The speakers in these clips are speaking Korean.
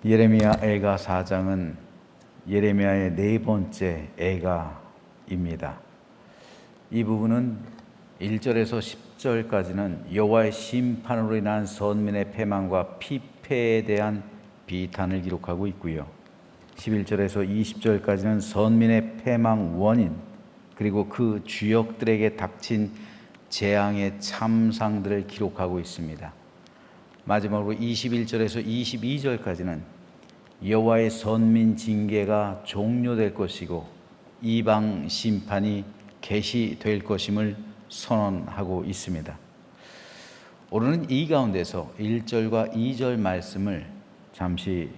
예레미야 애가 4장은 예레미야의 네 번째 애가입니다. 이 부분은 1절에서 10절까지는 여호와의 심판으로 인한 선민의 패망과 피폐에 대한 비탄을 기록하고 있고요. 11절에서 20절까지는 선민의 패망 원인 그리고 그 주역들에게 닥친 재앙의 참상들을 기록하고 있습니다. 마지막으로 21절에서 22절까지는 여호와의 선민 징계가 종료될 것이고 이방 심판이 계시될 것임을 선언하고 있습니다. 오늘은 이 가운데서 1절과 2절 말씀을 잠시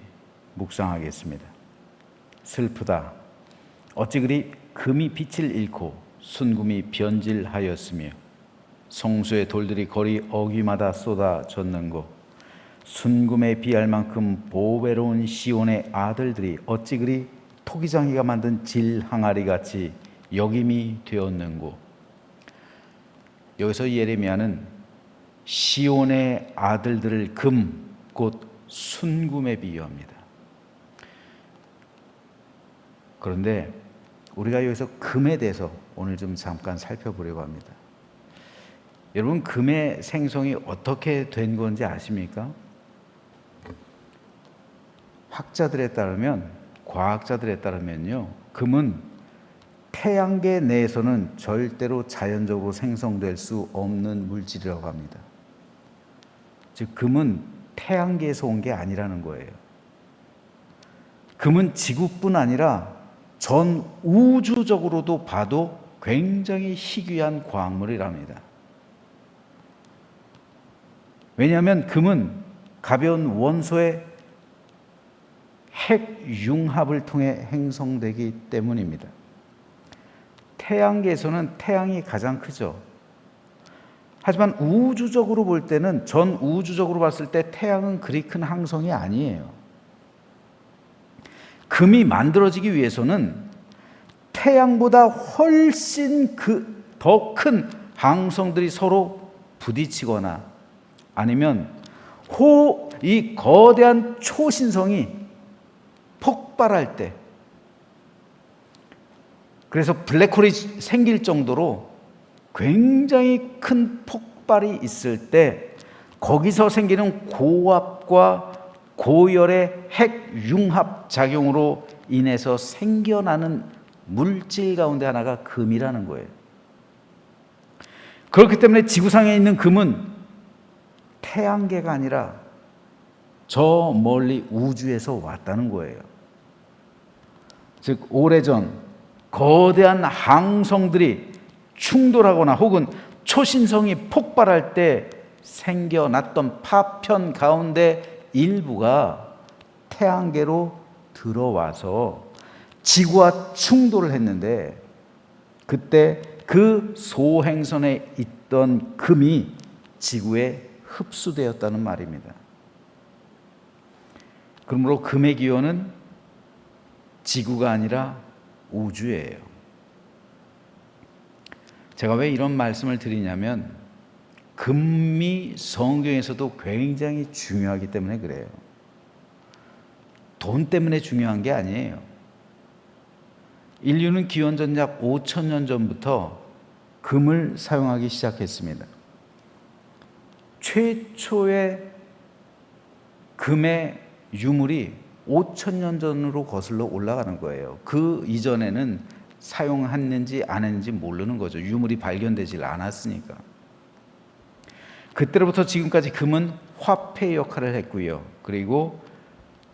묵상하겠습니다. 슬프다. 어찌 그리 금이 빛을 잃고 순금이 변질하였으며 성수의 돌들이 거리 어귀마다 쏟아졌는고 순금에 비할 만큼 보배로운 시온의 아들들이 어찌 그리 토기장이가 만든 질항아리 같이 역임이 되었는고. 여기서 예레미야는 시온의 아들들을 금, 곧 순금에 비유합니다. 그런데 우리가 여기서 금에 대해서 오늘 좀 잠깐 살펴보려고 합니다. 여러분, 금의 생성이 어떻게 된 건지 아십니까? 학자들에 따르면, 과학자들에 따르면요, 금은 태양계 내에서는 절대로 자연적으로 생성될 수 없는 물질이라고 합니다. 즉, 금은 태양계에서 온 게 아니라는 거예요. 금은 지구뿐 아니라 전 우주적으로도 봐도 굉장히 희귀한 광물이랍니다. 왜냐하면 금은 가벼운 원소의 핵융합을 통해 형성되기 때문입니다. 태양계에서는 태양이 가장 크죠. 하지만 우주적으로 볼 때는, 전 우주적으로 봤을 때 태양은 그리 큰 항성이 아니에요. 금이 만들어지기 위해서는 태양보다 훨씬 더 큰 항성들이 서로 부딪히거나 아니면 이 거대한 초신성이 폭발할 때, 그래서 블랙홀이 생길 정도로 굉장히 큰 폭발이 있을 때 거기서 생기는 고압과 고열의 핵융합 작용으로 인해서 생겨나는 물질 가운데 하나가 금이라는 거예요. 그렇기 때문에 지구상에 있는 금은 태양계가 아니라 저 멀리 우주에서 왔다는 거예요. 즉, 오래전 거대한 항성들이 충돌하거나 혹은 초신성이 폭발할 때 생겨났던 파편 가운데 일부가 태양계로 들어와서 지구와 충돌을 했는데, 그때 그 소행성에 있던 금이 지구에 흡수되었다는 말입니다. 그러므로 금의 기원은 지구가 아니라 우주예요. 제가 왜 이런 말씀을 드리냐면, 금이 성경에서도 굉장히 중요하기 때문에 그래요. 돈 때문에 중요한 게 아니에요. 인류는 기원전 약 5,000년 전부터 금을 사용하기 시작했습니다. 최초의 금의 유물이 5,000년 전으로 거슬러 올라가는 거예요. 그 이전에는 사용했는지 안 했는지 모르는 거죠. 유물이 발견되질 않았으니까. 그때로부터 지금까지 금은 화폐 역할을 했고요. 그리고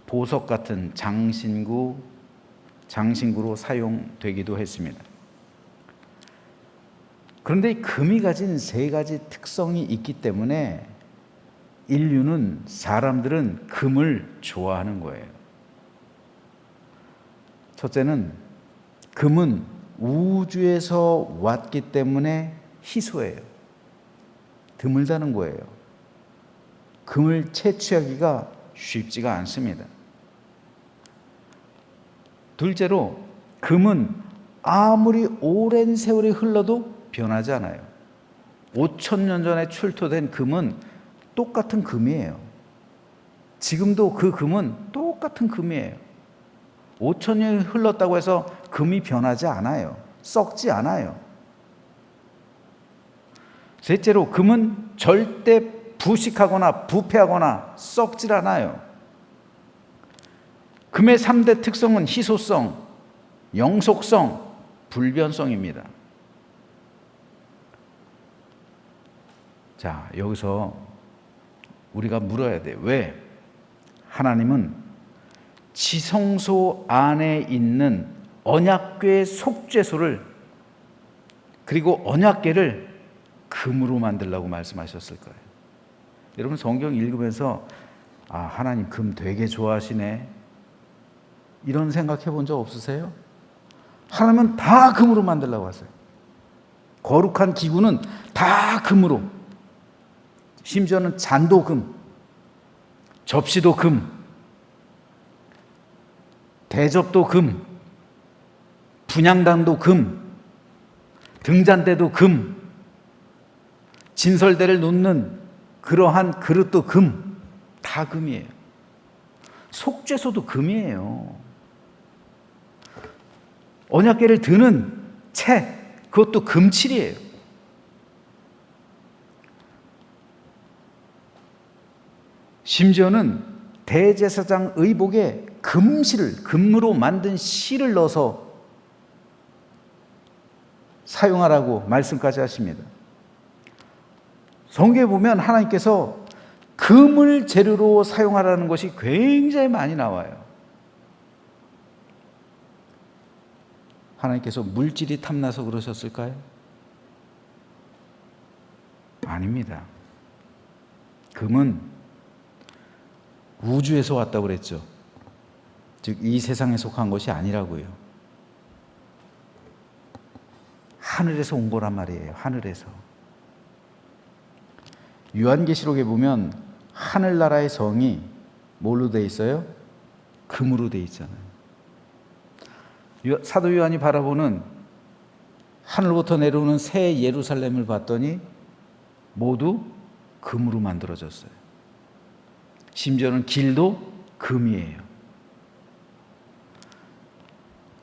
보석 같은 장신구로 사용되기도 했습니다. 그런데 이 금이 가진 세 가지 특성이 있기 때문에 사람들은 금을 좋아하는 거예요. 첫째는, 금은 우주에서 왔기 때문에 희소해요. 드물다는 거예요. 금을 채취하기가 쉽지가 않습니다. 둘째로, 금은 아무리 오랜 세월이 흘러도 변하지 않아요. 5,000년 전에 출토된 금은 똑같은 금이에요. 지금도 그 금은 똑같은 똑같은 금이에요. 5,000년이 흘렀다고 해서 금이 변하지 않아요. 썩지 않아요. 셋째로, 금은 절대 부식하거나 부패하거나 썩질 않아요. 금의 3대 특성은 희소성, 영속성, 불변성입니다. 자, 여기서 우리가 물어야 돼요. 왜? 하나님은 지성소 안에 있는 언약궤의 속죄소를, 그리고 언약궤를 금으로 만들라고 말씀하셨을 거예요. 여러분, 성경 읽으면서 하나님 금 되게 좋아하시네, 이런 생각해 본 적 없으세요? 하나님은 다 금으로 만들라고 하세요. 거룩한 기구는 다 금으로, 심지어는 잔도 금, 접시도 금, 대접도 금, 분향단도 금, 등잔대도 금, 진설대를 놓는 그러한 그릇도 금, 다 금이에요. 속죄소도 금이에요. 언약궤를 드는 채, 그것도 금칠이에요. 심지어는 대제사장 의복에 금실을, 금으로 만든 실을 넣어서 사용하라고 말씀까지 하십니다. 성경에 보면 하나님께서 금을 재료로 사용하라는 것이 굉장히 많이 나와요. 하나님께서 물질이 탐나서 그러셨을까요? 아닙니다. 금은 우주에서 왔다고 그랬죠. 즉, 이 세상에 속한 것이 아니라고요. 하늘에서 온 거란 말이에요. 하늘에서. 요한계시록에 보면 하늘나라의 성이 뭘로 돼 있어요? 금으로 돼 있잖아요. 사도 요한이 바라보는 하늘부터 내려오는 새 예루살렘을 봤더니 모두 금으로 만들어졌어요. 심지어는 길도 금이에요.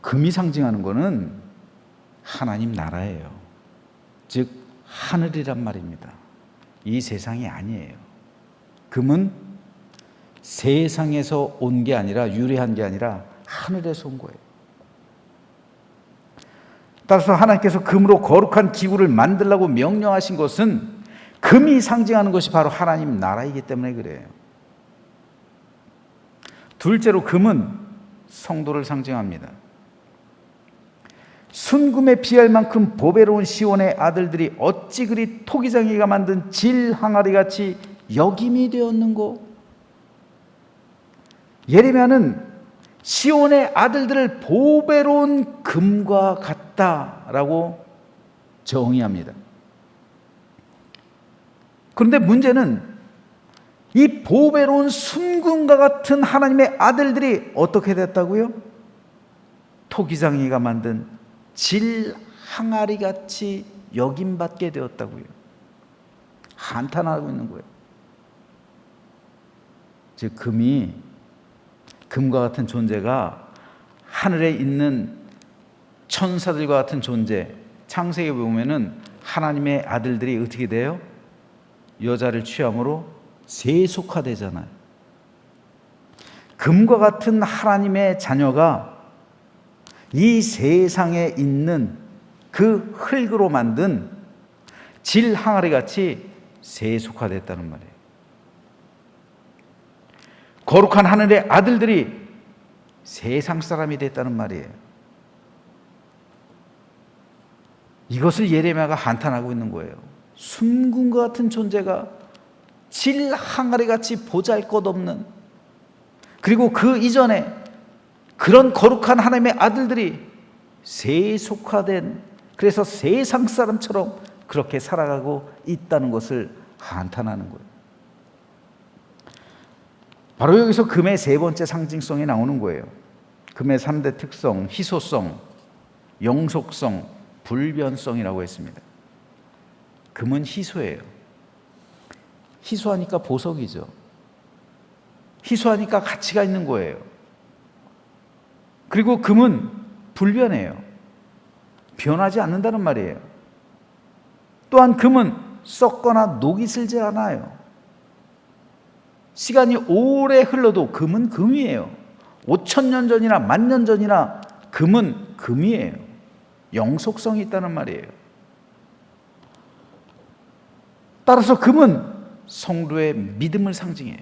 금이 상징하는 것은 하나님 나라예요. 즉 하늘이란 말입니다. 이 세상이 아니에요. 금은 세상에서 온 게 아니라, 유래한 게 아니라 하늘에서 온 거예요. 따라서 하나님께서 금으로 거룩한 기구를 만들라고 명령하신 것은 금이 상징하는 것이 바로 하나님 나라이기 때문에 그래요. 둘째로, 금은 성도를 상징합니다. 순금에 비할 만큼 보배로운 시온의 아들들이 어찌 그리 토기장이가 만든 질 항아리같이 여김이 되었는고. 예레미야는 시온의 아들들을 보배로운 금과 같다라고 정의합니다. 그런데 문제는 이 보배로운 순금과 같은 하나님의 아들들이 어떻게 됐다고요? 토기장이가 만든 질 항아리같이 여김받게 되었다고요. 한탄하고 있는 거예요. 즉, 금과 같은 존재가 하늘에 있는 천사들과 같은 존재, 창세기에 보면은 하나님의 아들들이 어떻게 돼요? 여자를 취함으로 세속화되잖아요. 금과 같은 하나님의 자녀가 이 세상에 있는 그 흙으로 만든 질 항아리 같이 세속화됐다는 말이에요. 거룩한 하늘의 아들들이 세상 사람이 됐다는 말이에요. 이것을 예레미야가 한탄하고 있는 거예요. 순금과 같은 존재가 질 항아리 같이 보잘것없는, 그리고 그 이전에 그런 거룩한 하나님의 아들들이 세속화된, 그래서 세상 사람처럼 그렇게 살아가고 있다는 것을 한탄하는 거예요. 바로 여기서 금의 세 번째 상징성이 나오는 거예요. 금의 3대 특성, 희소성, 영속성, 불변성이라고 했습니다. 금은 희소예요. 희소하니까 보석이죠. 희소하니까 가치가 있는 거예요. 그리고 금은 불변해요. 변하지 않는다는 말이에요. 또한 금은 썩거나 녹이 슬지 않아요. 시간이 오래 흘러도 금은 금이에요. 5,000년 전이나 10,000년 전이나 금은 금이에요. 영속성이 있다는 말이에요. 따라서 금은 성도의 믿음을 상징해요.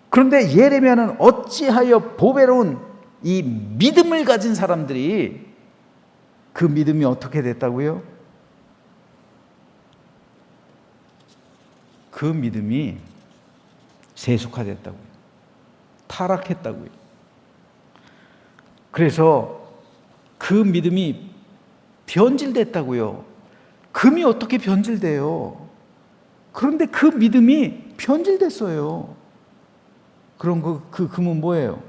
그런데 예레미야는 어찌하여 보배로운 이 믿음을 가진 사람들이 그 믿음이 어떻게 됐다고요? 그 믿음이 세속화됐다고요. 타락했다고요. 그래서 그 믿음이 변질됐다고요. 금이 어떻게 변질돼요? 그런데 그 믿음이 변질됐어요. 그럼 그 금은 뭐예요?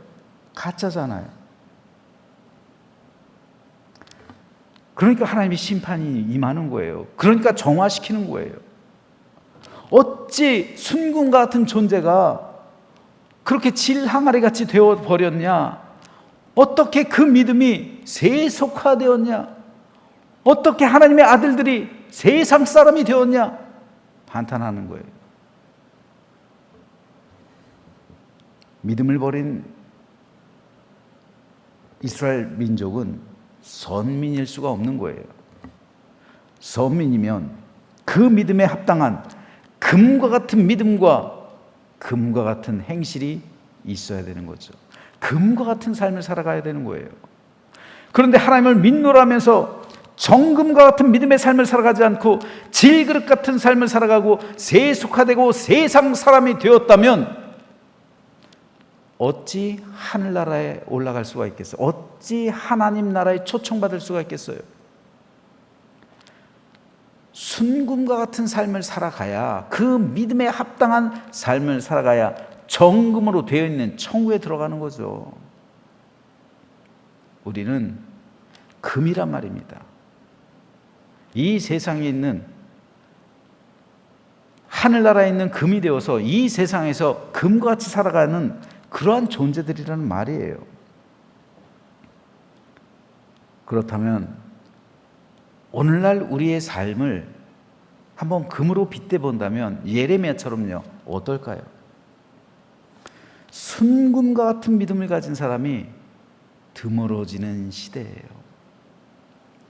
가짜잖아요. 그러니까 하나님의 심판이 임하는 거예요. 그러니까 정화시키는 거예요. 어찌 순금과 같은 존재가 그렇게 질 항아리 같이 되어버렸냐? 어떻게 그 믿음이 세속화되었냐? 어떻게 하나님의 아들들이 세상 사람이 되었냐? 반탄하는 거예요. 믿음을 버린 이스라엘 민족은 선민일 수가 없는 거예요. 선민이면 그 믿음에 합당한 금과 같은 믿음과 금과 같은 행실이 있어야 되는 거죠. 금과 같은 삶을 살아가야 되는 거예요. 그런데 하나님을 믿노라면서 정금과 같은 믿음의 삶을 살아가지 않고 질그릇 같은 삶을 살아가고 세속화되고 세상 사람이 되었다면 어찌 하늘나라에 올라갈 수가 있겠어요? 어찌 하나님 나라에 초청받을 수가 있겠어요? 순금과 같은 삶을 살아가야, 그 믿음에 합당한 삶을 살아가야 정금으로 되어 있는 천국에 들어가는 거죠. 우리는 금이란 말입니다. 이 세상에 있는, 하늘나라에 있는 금이 되어서 이 세상에서 금과 같이 살아가는 그러한 존재들이라는 말이에요. 그렇다면 오늘날 우리의 삶을 한번 금으로 빗대 본다면 예레미야처럼요, 어떨까요? 순금과 같은 믿음을 가진 사람이 드물어지는 시대예요.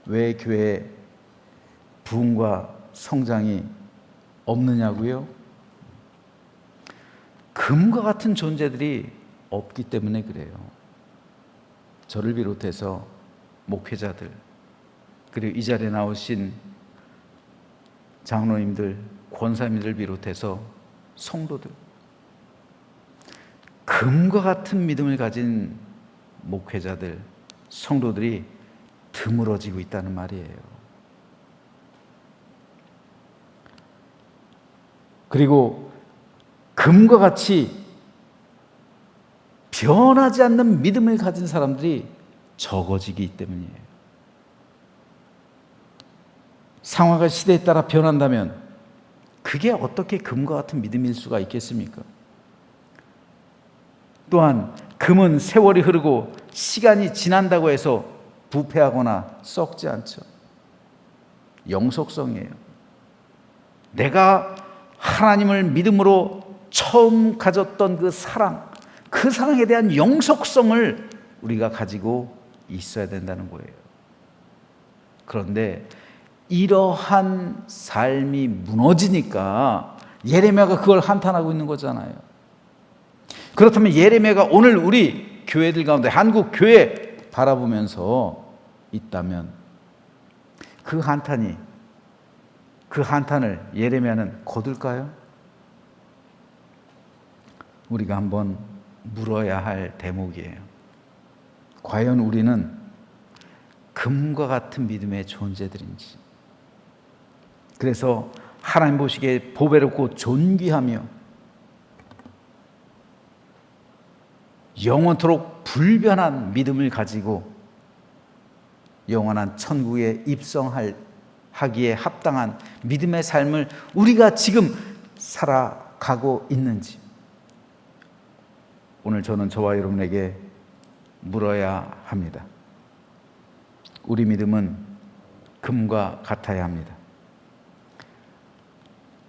왜 교회에 부흥과 성장이 없느냐고요? 금과 같은 존재들이 없기 때문에 그래요. 저를 비롯해서 목회자들, 그리고 이 자리에 나오신 장로님들, 권사님들 비롯해서 성도들, 금과 같은 믿음을 가진 목회자들, 성도들이 드물어지고 있다는 말이에요. 그리고 금과 같이 변하지 않는 믿음을 가진 사람들이 적어지기 때문이에요. 상황과 시대에 따라 변한다면 그게 어떻게 금과 같은 믿음일 수가 있겠습니까? 또한 금은 세월이 흐르고 시간이 지난다고 해서 부패하거나 썩지 않죠. 영속성이에요. 내가 하나님을 믿음으로 처음 가졌던 그 사랑에 대한 영속성을 우리가 가지고 있어야 된다는 거예요. 그런데 이러한 삶이 무너지니까 예레미야가 그걸 한탄하고 있는 거잖아요. 그렇다면 예레미야가 오늘 우리 교회들 가운데, 한국 교회 바라보면서 있다면 그 한탄을 예레미야는 거둘까요? 우리가 한번 물어야 할 대목이에요. 과연 우리는 금과 같은 믿음의 존재들인지. 그래서 하나님 보시기에 보배롭고 존귀하며 영원토록 불변한 믿음을 가지고 영원한 천국에 입성하기에 합당한 믿음의 삶을 우리가 지금 살아가고 가고 있는지 오늘 저는 저와 여러분에게 물어야 합니다. 우리 믿음은 금과 같아야 합니다.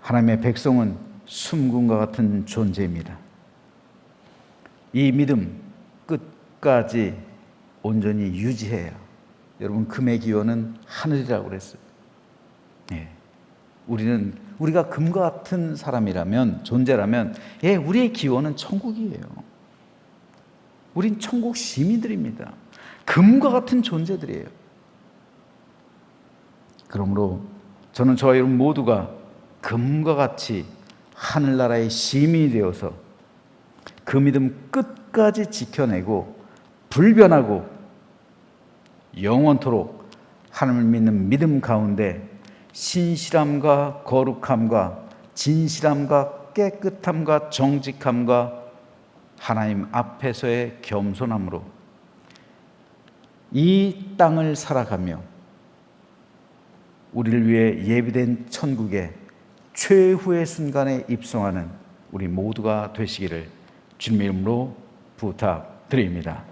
하나님의 백성은 숨금과 같은 존재입니다. 이 믿음 끝까지 온전히 유지해야, 여러분, 금의 기원은 하늘이라고 그랬어요. 네. 우리가 금과 같은 사람이라면, 존재라면, 우리의 기원은 천국이에요. 우린 천국 시민들입니다. 금과 같은 존재들이에요. 그러므로 저는 저와 여러분 모두가 금과 같이 하늘나라의 시민이 되어서 그 믿음 끝까지 지켜내고 불변하고 영원토록 하나님을 믿는 믿음 가운데 신실함과 거룩함과 진실함과 깨끗함과 정직함과 하나님 앞에서의 겸손함으로 이 땅을 살아가며 우리를 위해 예비된 천국의 최후의 순간에 입성하는 우리 모두가 되시기를 주님의 이름으로 부탁드립니다.